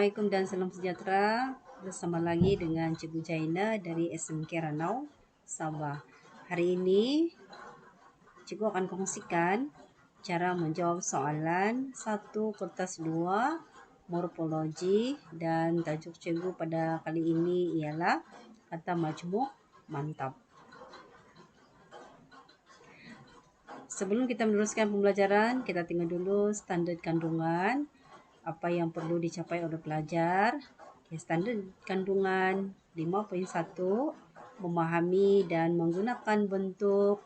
Assalamualaikum dan salam sejahtera. Bersama lagi dengan Cikgu Jaina dari SMK Ranau, Sabah. Hari ini Cikgu akan kongsikan cara menjawab soalan 1 kertas 2 morfologi, dan tajuk Cikgu pada kali ini ialah kata majmuk mantap. Sebelum kita meneruskan pembelajaran, kita tengok dulu standard kandungan. Apa yang perlu dicapai oleh pelajar. Standard kandungan 5.1, memahami dan menggunakan bentuk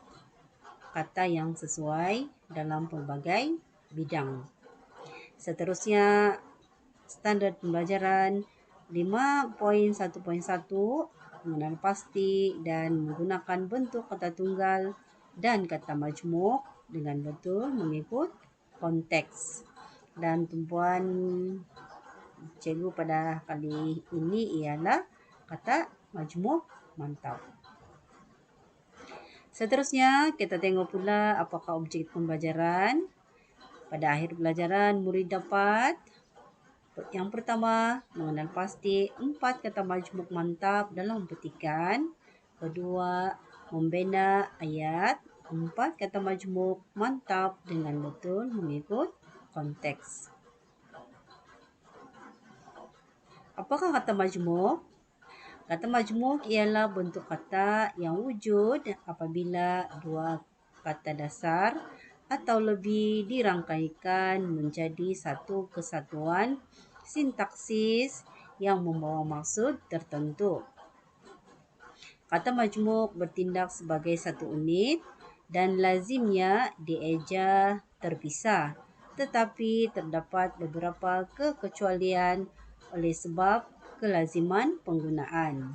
kata yang sesuai dalam pelbagai bidang. Seterusnya, standard pembelajaran 5.1.1, mengenal pasti dan menggunakan bentuk kata tunggal dan kata majmuk dengan betul mengikut konteks. Dan tumpuan Cikgu pada kali ini ialah kata majmuk mantap. Seterusnya, kita tengok pula apakah objek pembelajaran. Pada akhir pelajaran, murid dapat yang pertama, mengenal pasti 4 kata majmuk mantap dalam petikan. Kedua, membina ayat 4 kata majmuk mantap dengan betul mengikut konteks. Apakah kata majmuk? Kata majmuk ialah bentuk kata yang wujud apabila dua kata dasar atau lebih dirangkaikan menjadi satu kesatuan sintaksis yang membawa maksud tertentu. Kata majmuk bertindak sebagai satu unit dan lazimnya dieja terpisah, tetapi terdapat beberapa kekecualian oleh sebab kelaziman penggunaan.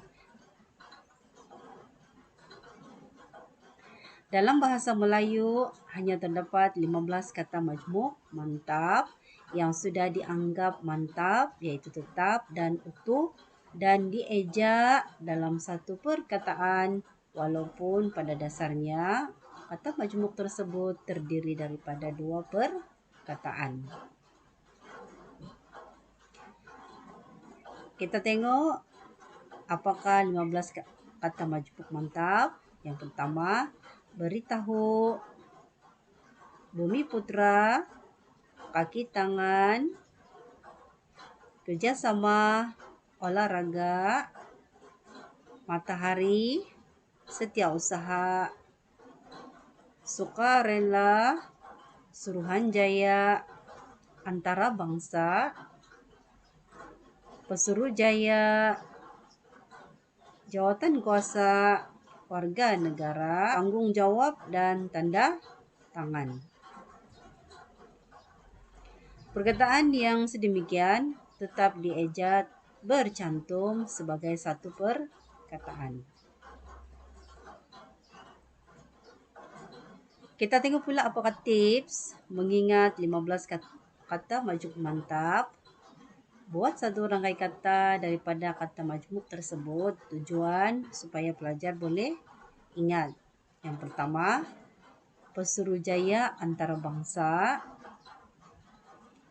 Dalam bahasa Melayu, hanya terdapat 15 kata majmuk mantap yang sudah dianggap mantap, iaitu tetap dan utuh dan dieja dalam satu perkataan, walaupun pada dasarnya kata majmuk tersebut terdiri daripada dua perkataan. Kita tengok apakah 15 kata majmuk mantap. Yang pertama, beritahu, bumi putra, kaki tangan, kerjasama, olahraga, matahari, setiausaha, sukarela, Suruhanjaya, antara bangsa, Pesuruhjaya, jawatan kuasa, warga negara, tanggung jawab dan tanda tangan. Perkataan yang sedemikian tetap dieja bercantum sebagai satu perkataan. Kita tengok pula apakah tips mengingat 15 kata majmuk mantap. Buat satu rangkai kata daripada kata majmuk tersebut. Tujuan supaya pelajar boleh ingat. Yang pertama, Pesuruhjaya antara bangsa,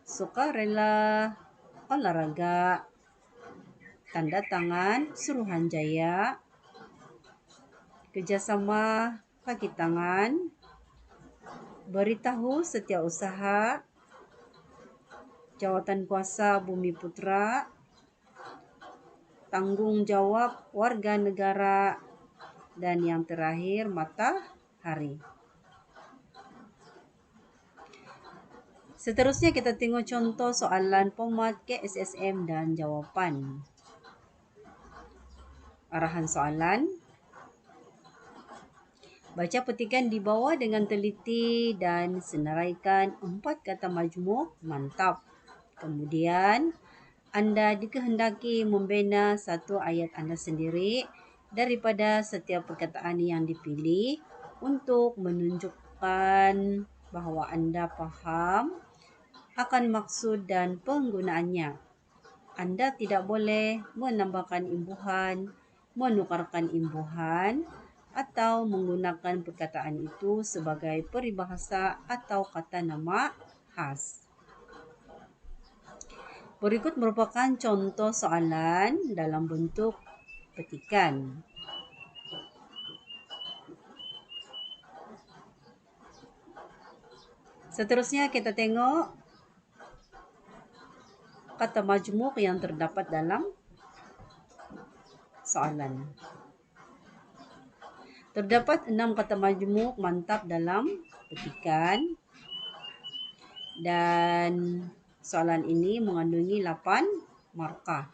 sukarela, olahraga, tanda tangan, Suruhanjaya, kerjasama, kaki tangan, beritahu, setiausaha, jawatan kuasa, bumi putra, tanggung jawab, warga negara, dan yang terakhir, matahari. Seterusnya kita tengok contoh soalan format KSSM dan jawapan. Arahan soalan. Baca petikan di bawah dengan teliti dan senaraikan 4 kata majmuk mantap. Kemudian, anda dikehendaki membina satu ayat anda sendiri daripada setiap perkataan yang dipilih untuk menunjukkan bahawa anda faham akan maksud dan penggunaannya. Anda tidak boleh menambahkan imbuhan, menukarkan imbuhan, atau menggunakan perkataan itu sebagai peribahasa atau kata nama khas. Berikut merupakan contoh soalan dalam bentuk petikan. Seterusnya kita tengok kata majmuk yang terdapat dalam soalan. Terdapat 6 kata majmuk mantap dalam petikan dan soalan ini mengandungi 8 markah.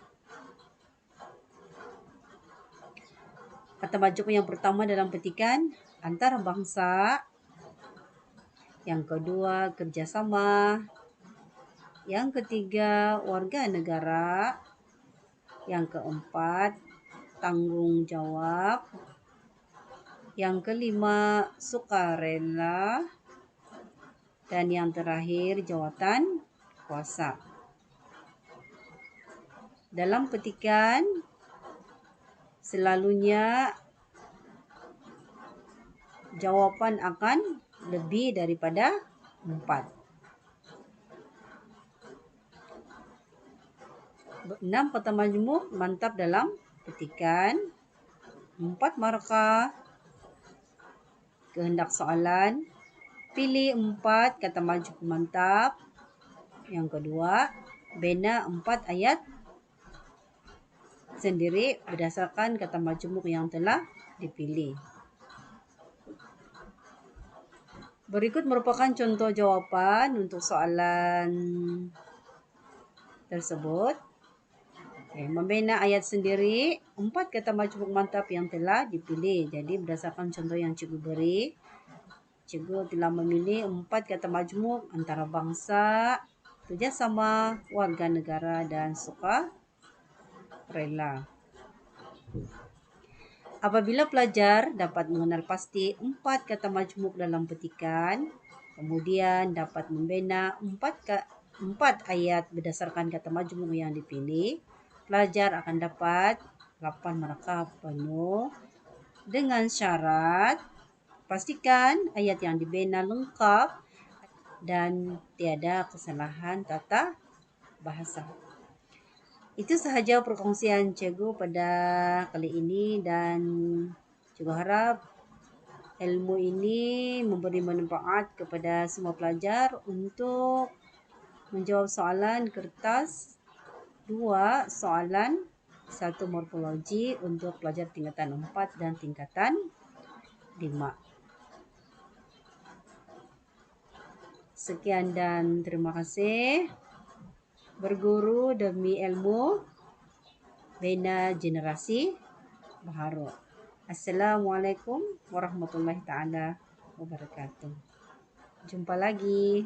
Kata majmuk yang pertama dalam petikan antarabangsa, yang kedua kerjasama, yang ketiga warga negara, yang keempat tanggung jawab, yang kelima sukarela, dan yang terakhir jawatan kuasa. Dalam petikan selalunya jawapan akan lebih daripada 4. 6 kata majmuk mantap dalam petikan, 4 markah kehendak soalan, pilih 4 kata majmuk mantap. Yang kedua, bina 4 ayat sendiri berdasarkan kata majmuk yang telah dipilih. Berikut merupakan contoh jawapan untuk soalan tersebut. Membina ayat sendiri 4 kata majmuk mantap yang telah dipilih. Jadi berdasarkan contoh yang cikgu beri, cikgu telah memilih 4 kata majmuk antarabangsa, kerjasama, warga negara, dan sukarela. Apabila pelajar dapat mengenal pasti 4 kata majmuk dalam petikan, kemudian dapat membina 4 ayat berdasarkan kata majmuk yang dipilih, pelajar akan dapat 8 markah penuh dengan syarat pastikan ayat yang dibina lengkap dan tiada kesalahan tata bahasa. Itu sahaja perkongsian cikgu pada kali ini dan cikgu harap ilmu ini memberi manfaat kepada semua pelajar untuk menjawab soalan kertas 2 soalan 1 morfologi untuk pelajar tingkatan 4 dan tingkatan 5. Sekian dan terima kasih. Berguru demi ilmu, bina generasi baharu. Assalamualaikum warahmatullahi taala wabarakatuh. Jumpa lagi.